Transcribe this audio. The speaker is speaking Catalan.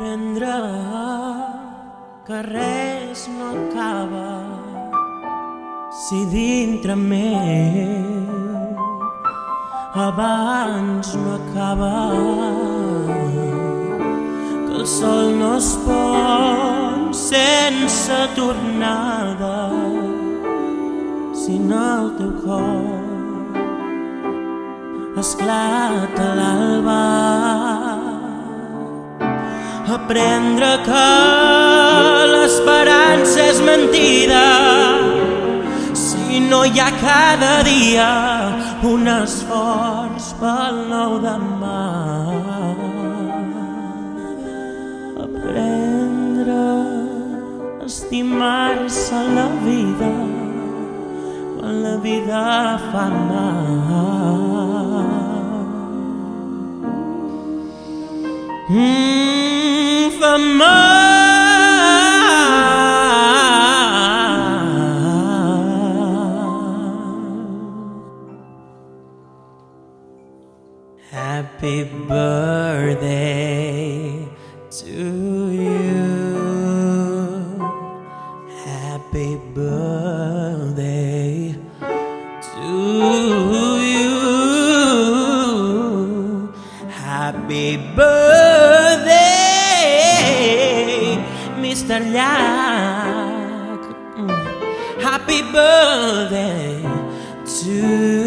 Aprendre que res no acaba si dintre meu abans no acaba, que el sol no es pon sense tornada si en el teu cor esclata l'alba. Aprendre que l'esperança és mentida si no hi ha cada dia un esforç pel nou demà. Aprendre a estimar-se la vida quan la vida fa mal. Fa mal. Happy birthday to you. Happy birthday to you. Happy birthday, Mr. Llach. Happy birthday to you.